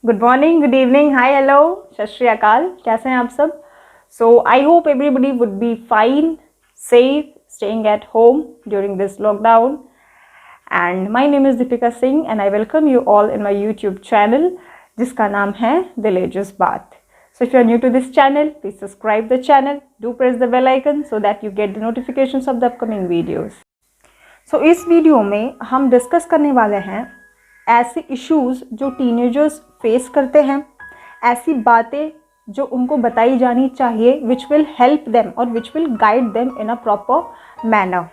Good morning, good evening, hi, hello, सत श्री अकाल। कैसे हैं आप सब? So I hope everybody would be fine, safe, staying at home during this lockdown. And my name is Deepika Singh and I welcome you all in my YouTube channel जिसका नाम है दिलेजस बात। So if you are new to this channel, please subscribe the channel, do press the bell icon so that you get the notifications of the upcoming videos. So इस video में हम discuss करने वाले हैं ऐसे इश्यूज़ जो teenagers face करते हैं, ऐसी बातें जो उनको बताई जानी चाहिए विच विल हेल्प देम और which will guide them in a proper manner.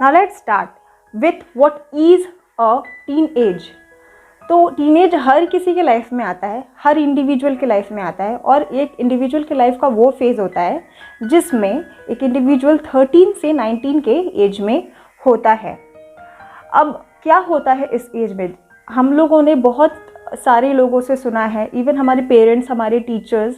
Now let's start with what is a teen age. तो टीनेज हर किसी के लाइफ में आता है, हर इंडिविजुअल के लाइफ में आता है, और एक इंडिविजुअल के लाइफ का वो फेज़ होता है जिसमें एक इंडिविजुअल 13 से 19 के एज में होता है। अब क्या होता है इस एज में? हम लोगों ने बहुत सारे लोगों से सुना है, इवन हमारे पेरेंट्स, हमारे टीचर्स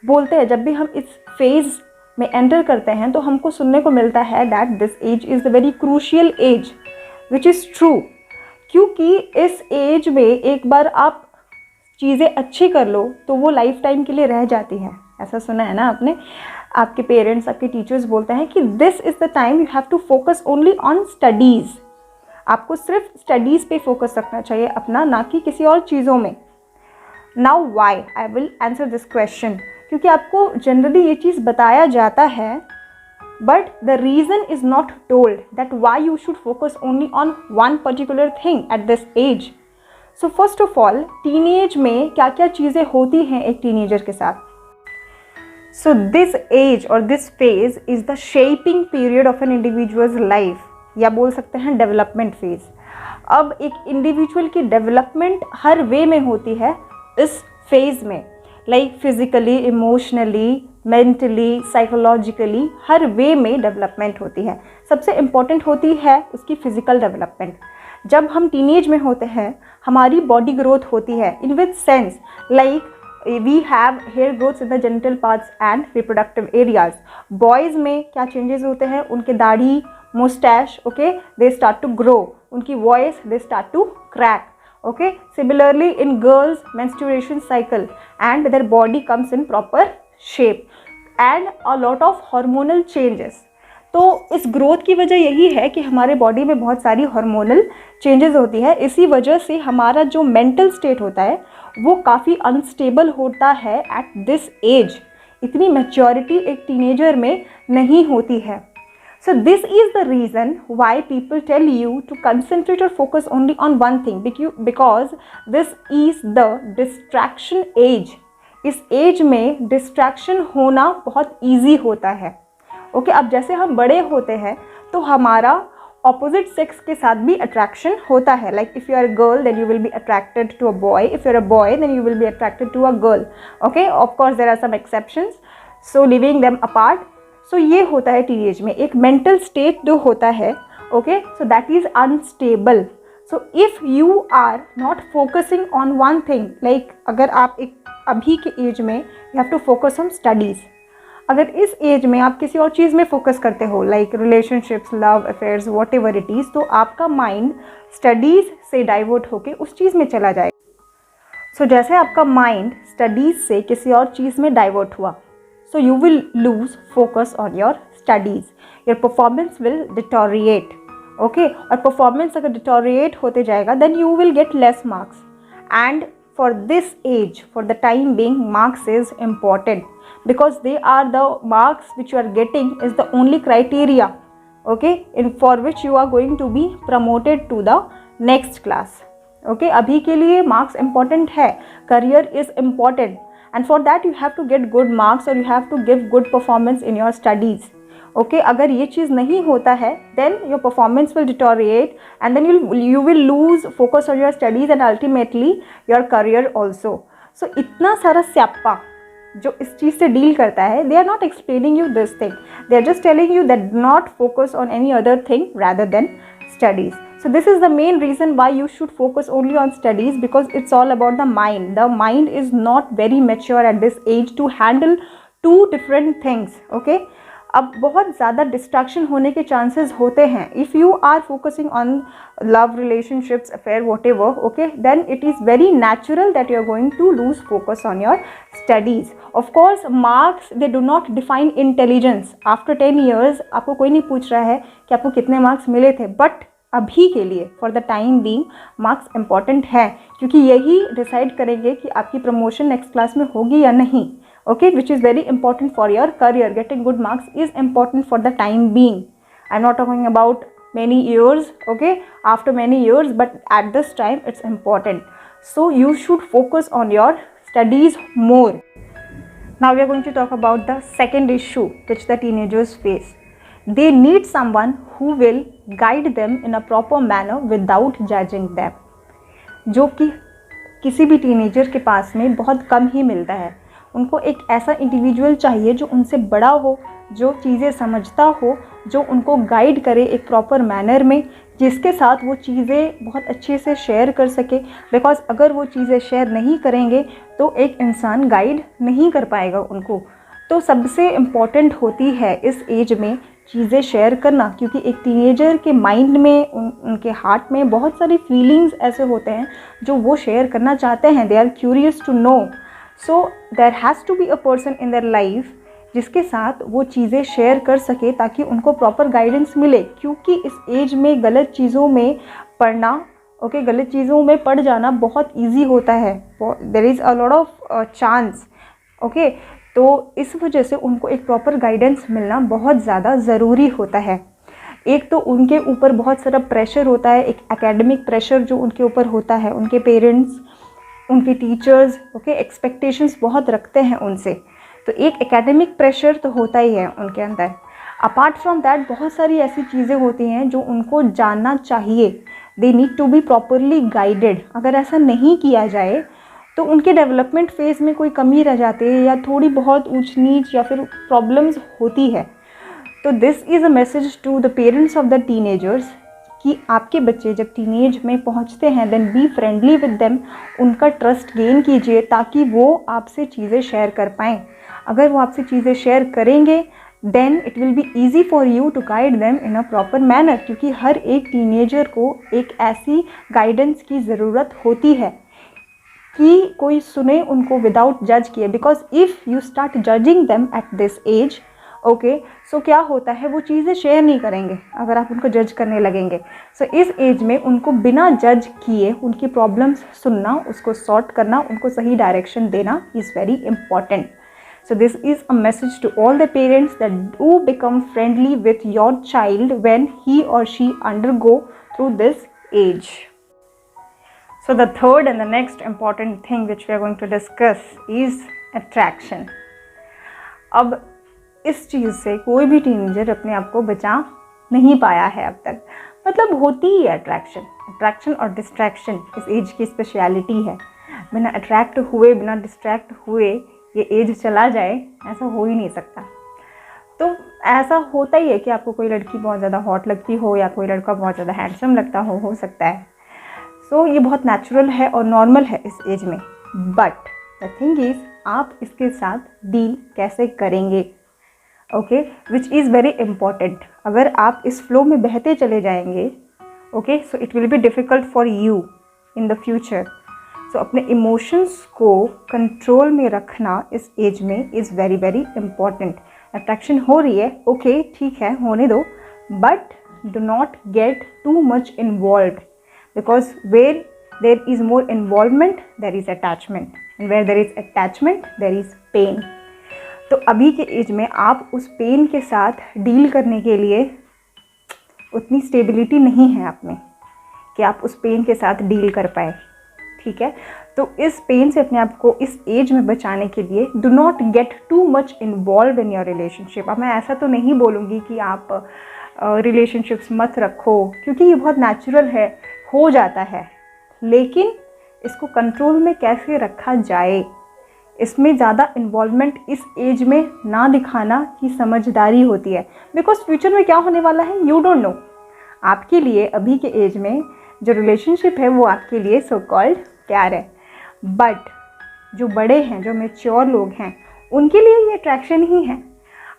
बोलते हैं, जब भी हम इस फेज़ में एंटर करते हैं तो हमको सुनने को मिलता है that this age is the very crucial age, which is true. क्योंकि इस एज में एक बार आप चीज़ें अच्छी कर लो तो वो लाइफ टाइम के लिए रह जाती हैं। ऐसा सुना है ना आपने? आपके पेरेंट्स, आपके टीचर्स बोलते हैं कि this is the time you have to focus only on studies. आपको सिर्फ स्टडीज़ पे फोकस रखना चाहिए अपना, ना कि किसी और चीज़ों में। Now why I will answer this question. क्योंकि आपको जनरली ये चीज़ बताया जाता है, but the reason is not told that why you should focus only on one particular thing at this age. So first of all, teenage में क्या क्या चीज़ें होती हैं एक teenager के साथ? So this age or this phase is the shaping period of an individual's life, या बोल सकते हैं development phase। अब एक individual की development हर way में होती है इस phase में, like physically, emotionally, mentally, psychologically, हर वे में डेवलपमेंट होती है। सबसे इम्पॉर्टेंट होती है उसकी फ़िज़िकल डेवलपमेंट। जब हम टीनेज में होते हैं हमारी बॉडी ग्रोथ होती है in which sense, like we have hair growths in the genital parts and reproductive areas. Boys में क्या चेंजेस होते हैं? उनके दाढ़ी, moustache, okay, they start to grow. उनकी voice, they start to crack. Okay, similarly in girls, menstruation cycle and their body comes in proper shape and a lot of hormonal changes। तो इस growth की वजह यही है कि हमारे body में बहुत सारी हार्मोनल चेंजेस होती है। इसी वजह से हमारा जो मेंटल स्टेट होता है वो काफ़ी अनस्टेबल होता है एट दिस एज। इतनी मैच्योरिटी एक टीनेजर में नहीं होती है। So this is the reason why people tell you to concentrate or focus only on one thing, because this is the distraction age। इस एज में डिस्ट्रैक्शन होना बहुत ईजी होता है। ओके, अब जैसे हम बड़े होते हैं तो हमारा ऑपोजिट सेक्स के साथ भी अट्रैक्शन होता है। Like if you are a girl then you will be attracted to a boy, if you are a boy then you will be attracted to a girl. Okay, of course there are some exceptions, so leaving them apart. So ये होता है teenage में एक mental state जो होता है, okay, so that is unstable. So if you are not focusing on one thing, like अगर आप एक अभी के एज में you have to focus on studies. अगर इस एज में आप किसी और चीज़ में फोकस करते हो, like relationships, love affairs, what ever it is, तो आपका माइंड स्टडीज़ से डाइवर्ट होकर उस चीज़ में चला जाएगा। सो जैसे आपका माइंड स्टडीज़ से किसी और चीज़ में डाइवर्ट हुआ, so you will lose focus on your studies, your performance will deteriorate। okay, और performance अगर deteriorate होते जाएगा then you will get less marks, and for this age, for the time being, marks is important because they are the marks which you are getting is the only criteria, okay, in for which you are going to be promoted to the next class। okay, अभी के लिए marks important है, career is important, and for that you have to get good marks or you have to give good performance in your studies। okay, अगर ये चीज़ नहीं होता है then your performance will deteriorate and then you will lose focus on your studies and ultimately your career also। so इतना सारा स्यापा जो इस चीज़ से डील करता है, they are not explaining you this thing, they are just telling you that do not focus on any other thing rather than studies। So this is the main reason why you should focus only on studies, because it's all about the mind. The mind is not very mature at this age to handle two different things। okay, अब बहुत ज़्यादा distraction होने के chances होते हैं. If you are focusing on love, relationships, affair, whatever, okay, then it is very natural that you are going to lose focus on your studies. Of course marks they do not define intelligence. After 10 years आपको कोई नहीं पूछ रहा है कि आपको कितने marks मिले थे, बट अभी के लिए for the time being marks important है, क्योंकि यही डिसाइड करेंगे कि आपकी प्रमोशन नेक्स्ट क्लास में होगी या नहीं. Okay, which is very important for your career. Getting good marks is important for the time being. I'm not talking about many years, okay, after many years, but at this time it's important. So you should focus on your studies more. Now we are going to talk about the second issue which the teenagers face. They need someone who will guide them in a proper manner without judging them. जो कि किसी भी teenager के पास में बहुत कम ही मिलता है. उनको एक ऐसा इंडिविजुअल चाहिए जो उनसे बड़ा हो, जो चीज़ें समझता हो, जो उनको गाइड करे एक प्रॉपर मैनर में, जिसके साथ वो चीज़ें बहुत अच्छे से शेयर कर सके. बिकॉज अगर वो चीज़ें शेयर नहीं करेंगे तो एक इंसान गाइड नहीं कर पाएगा उनको. तो सबसे इम्पॉर्टेंट होती है इस एज में चीज़ें शेयर करना, क्योंकि एक टीनेजर के माइंड में, उनके हार्ट में बहुत सारी फीलिंग्स ऐसे होते हैं जो वो शेयर करना चाहते हैं. They are curious to know. So there has to be a person in their life जिसके साथ वो चीज़ें शेयर कर सके ताकि उनको प्रॉपर गाइडेंस मिले. क्योंकि इस एज में गलत चीज़ों में पढ़ना, ओके, गलत चीज़ों में पड़ जाना बहुत इजी होता है. There is a lot of chance, okay. तो इस वजह से उनको एक प्रॉपर गाइडेंस मिलना बहुत ज़्यादा ज़रूरी होता है. एक तो उनके ऊपर बहुत सारा प्रेशर होता है, एक एकेडमिक प्रेशर जो उनके ऊपर होता है. उनके पेरेंट्स, उनके टीचर्स, ओके, एक्सपेक्टेशंस बहुत रखते हैं उनसे. तो एक एकेडमिक प्रेशर तो होता ही है उनके अंदर. अपार्ट फ्रॉम दैट बहुत सारी ऐसी चीज़ें होती हैं जो उनको जानना चाहिए. They need to be properly guided. अगर ऐसा नहीं किया जाए तो उनके डेवलपमेंट फेज़ में कोई कमी रह जाती है या थोड़ी बहुत ऊंच नीच या फिर प्रॉब्लम्स होती है. तो this is a message to the parents of the teenagers कि आपके बच्चे जब टीनेज में पहुंचते हैं then be friendly with them. उनका ट्रस्ट गेन कीजिए ताकि वो आपसे चीज़ें शेयर कर पाएँ. अगर वो आपसे चीज़ें शेयर करेंगे then it will be easy for you to guide them in a proper manner. क्योंकि हर एक टीनेजर को एक ऐसी गाइडेंस की ज़रूरत होती है कि कोई सुने उनको विदाउट जज किए. Because if you start judging them at this age, okay, so क्या होता है, वो चीज़ें शेयर नहीं करेंगे अगर आप उनको जज करने लगेंगे. सो इस एज में उनको बिना जज किए उनकी प्रॉब्लम्स सुनना, उसको सॉर्ट करना, उनको सही डायरेक्शन देना is very important. So this is a message to all the parents that do become friendly with your child when he or she undergo through this age. So the third and the next important thing which we are going to discuss is attraction. अब इस चीज़ से कोई भी teenager अपने आप को बचा नहीं पाया है अब तक. मतलब होती ही अट्रैक्शन. अट्रैक्शन और डिस्ट्रैक्शन इस एज की स्पेशलिटी है. बिना अट्रैक्ट हुए, बिना डिस्ट्रैक्ट हुए ये एज चला जाए, ऐसा हो ही नहीं सकता. तो ऐसा होता ही है कि आपको कोई लड़की बहुत ज़्यादा हॉट लगती हो या कोई लड़का बहुत ज़्यादा हैंडसम लगता हो सकता है. सो ये बहुत नेचुरल है और नॉर्मल है इस एज में. बट द थिंग इज़ आप इसके साथ डील कैसे करेंगे, okay, which is very important. अगर आप इस फ्लो में बहते चले जाएंगे, okay, so it will be difficult for you in the future. तो अपने इमोशंस को कंट्रोल में रखना इस एज में is very very important. Attraction हो रही है, ओके, ठीक है, होने दो, but do not get too much involve. Because where there is more involvement there is attachment, and where there is attachment there is pain. तो अभी के एज में आप उस पेन के साथ डील करने के लिए उतनी स्टेबिलिटी नहीं है आप में कि आप उस पेन के साथ डील कर पाए. ठीक है, तो इस पेन से अपने आप को इस एज में बचाने के लिए do not get too much involve in your relationship. अब मैं ऐसा तो नहीं बोलूँगी कि आप रिलेशनशिप्स मत रखो, क्योंकि ये बहुत नेचुरल है, हो जाता है. लेकिन इसको कंट्रोल में कैसे रखा जाए, इसमें ज़्यादा इन्वॉल्वमेंट इस एज में ना दिखाना की समझदारी होती है. बिकॉज फ्यूचर में क्या होने वाला है यू डोंट नो. आपके लिए अभी के एज में जो रिलेशनशिप है वो आपके लिए सो कॉल्ड प्यार है. बट जो बड़े हैं, जो मैच्योर लोग हैं, उनके लिए ये अट्रैक्शन ही है.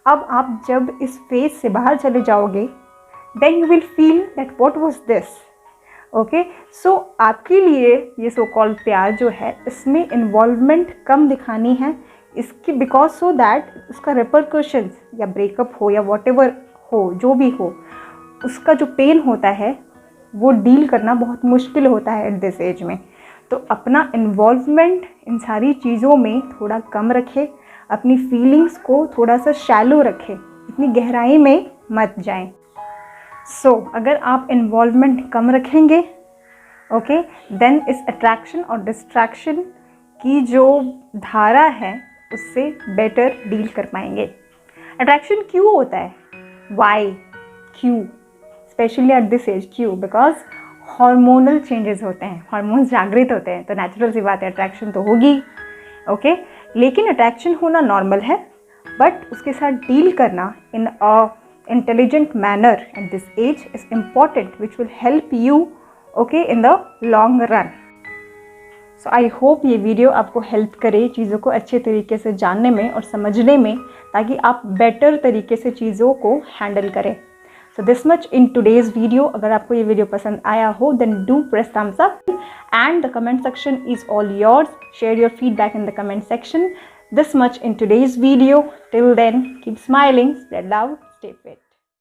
अब आप जब इस फेज से बाहर चले जाओगे, then you will feel that what was this. Okay, so आपके लिए ये सो कॉल्ड प्यार जो है, इसमें इन्वॉल्वमेंट कम दिखानी है इसकी, बिकॉज सो दैट उसका रिपरकशंस या ब्रेकअप हो या वॉट एवर हो, जो भी हो, उसका जो पेन होता है वो डील करना बहुत मुश्किल होता है एट दिस एज में। तो अपना इन्वॉल्वमेंट इन सारी चीज़ों में थोड़ा कम रखें, अपनी फीलिंग्स को थोड़ा सा शैलो रखें, इतनी गहराई में मत जाएं। सो अगर आप इन्वॉल्वमेंट कम रखेंगे, ओके, देन इस अट्रैक्शन और डिस्ट्रैक्शन की जो धारा है उससे बेटर डील कर पाएंगे। अट्रैक्शन क्यों होता है, वाई, क्यों, स्पेशली एट दिस एज, क्यों? बिकॉज हार्मोनल चेंजेस होते हैं, हार्मोन्स जागृत होते हैं, तो नेचुरल सी बात है, अट्रैक्शन तो होगी। ओके, लेकिन अट्रैक्शन होना नॉर्मल है, बट उसके साथ डील करना इन अ intelligent manner at this age is important, which will help you, okay, in the long run. So I hope ये वीडियो आपको हेल्प करे चीज़ों को अच्छे तरीके से जानने में और समझने में, ताकि आप बेटर तरीके से चीज़ों को हैंडल करें। So this much in today's video. अगर आपको ये वीडियो पसंद आया हो, then do press thumbs up and the comment section is all yours. Share your feedback in the comment section. This much in today's video. Till then, keep smiling, spread love, stay fit.